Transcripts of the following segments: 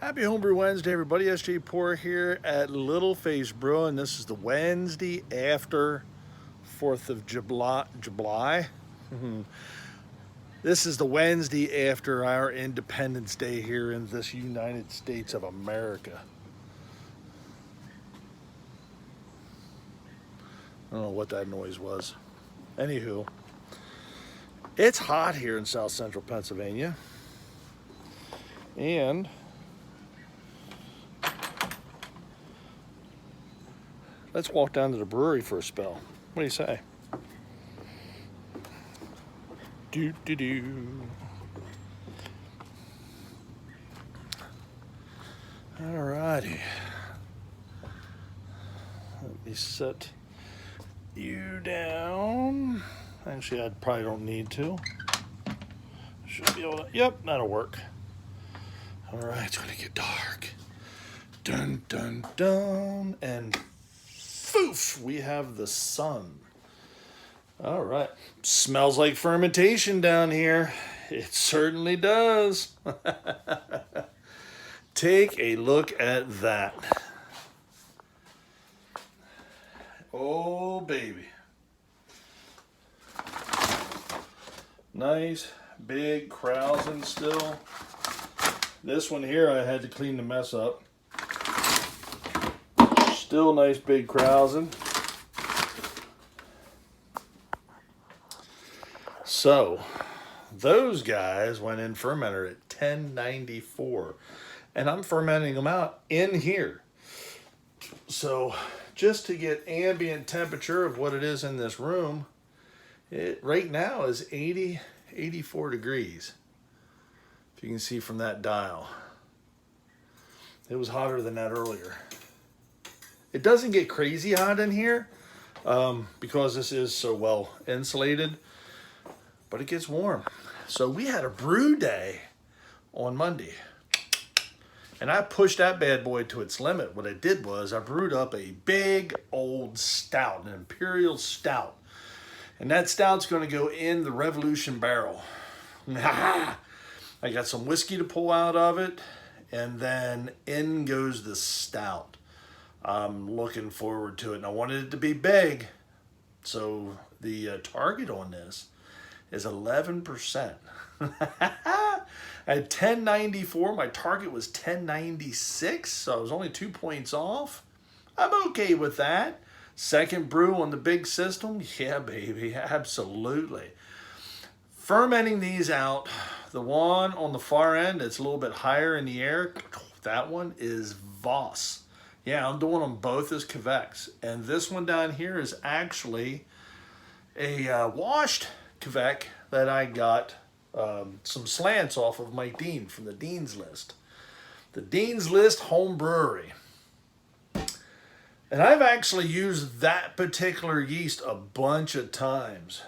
Happy Homebrew Wednesday, everybody. SJ Poor here at Little Face Brewing. This is the Wednesday after 4th of July. This is the Wednesday after our Independence Day here in this United States of America. I don't know what that noise was. Anywho, it's hot here in South Central Pennsylvania. And let's walk down to the brewery for a spell. What do you say? Do. Alrighty. Let me set you down. Actually, I probably don't need to. Should be able to. Yep, that'll work. Alright, it's gonna get dark. Dun dun dun. And poof, we have the sun. All right. Smells like fermentation down here. It certainly does. Take a look at that. Oh, baby. Nice, big Krausen still. This one here, I had to clean the mess up. Still nice, big Krausen. So, those guys went in fermenter at 1094, and I'm fermenting them out in here. So, just to get ambient temperature of what it is in this room, it right now is 84 degrees. If you can see from that dial. It was hotter than that earlier. It doesn't get crazy hot in here because this is so well insulated. But it gets warm. So we had a brew day on Monday. And I pushed that bad boy to its limit. What I did was I brewed up a big old stout, an Imperial Stout. And that stout's going to go in the Revolution barrel. I got some whiskey to pull out of it. And then in goes the stout. I'm looking forward to it. And I wanted it to be big. So the target on this is 11%. At 1094, my target was 1096, so I was only 2 points off. I'm okay with that. Second brew on the big system, yeah, baby, absolutely. Fermenting these out, the one on the far end, it's a little bit higher in the air. That one is Voss. Yeah, I'm doing them both as Kvieks. And this one down here is actually a washed Kviek that I got some slants off of Mike Dean from the Dean's List. The Dean's List Home Brewery. And I've actually used that particular yeast a bunch of times.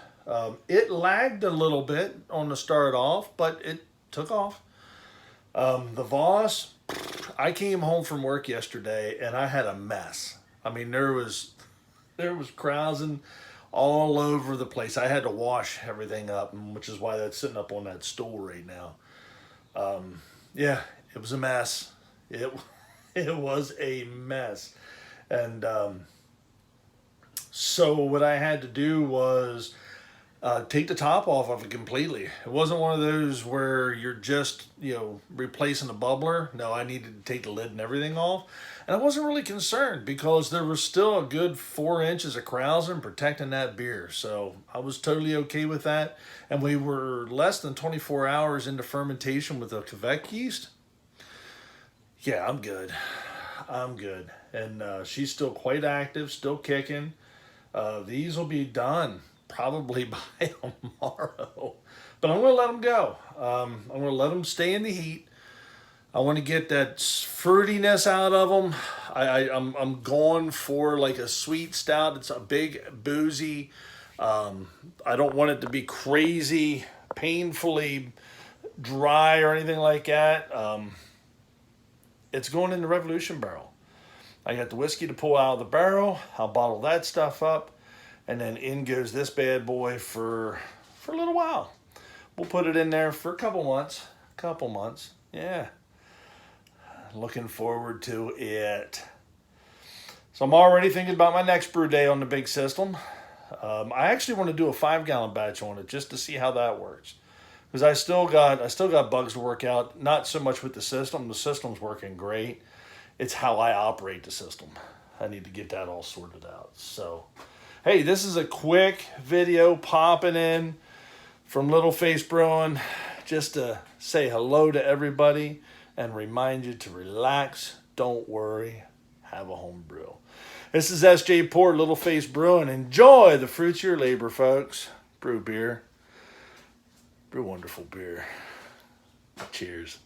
It lagged a little bit on the start off, but it took off. The Voss, I came home from work yesterday and I had a mess. I mean, there was Krausen all over the place. I had to wash everything up, which is why that's sitting up on that stool right now. Yeah, it was a mess. It was a mess. And so what I had to do was take the top off of it completely. It wasn't one of those where you're just, replacing a bubbler. No, I needed to take the lid and everything off. And I wasn't really concerned because there was still a good 4 inches of Krausen protecting that beer. So I was totally okay with that. And we were less than 24 hours into fermentation with the Kviek yeast. Yeah, I'm good. And she's still quite active, still kicking. These will be done probably by tomorrow. But I'm going to let them go. I'm going to let them stay in the heat. I want to get that fruitiness out of them. I'm going for like a sweet stout. It's a big boozy. I don't want it to be crazy, painfully dry or anything like that. It's going in the Revolution barrel. I got the whiskey to pull out of the barrel. I'll bottle that stuff up. And then in goes this bad boy for a little while. We'll put it in there for a couple months. Yeah. Looking forward to it. So I'm already thinking about my next brew day on the big system. I actually want to do a 5-gallon batch on it just to see how that works. Because I still got bugs to work out. Not so much with the system. The system's working great. It's how I operate the system. I need to get that all sorted out. So, hey, this is a quick video popping in from Little Face Brewing, just to say hello to everybody and remind you to relax, don't worry, have a home brew. This is SJ Port, Little Face Brewing. Enjoy the fruits of your labor, folks. Brew beer. Brew wonderful beer. Cheers.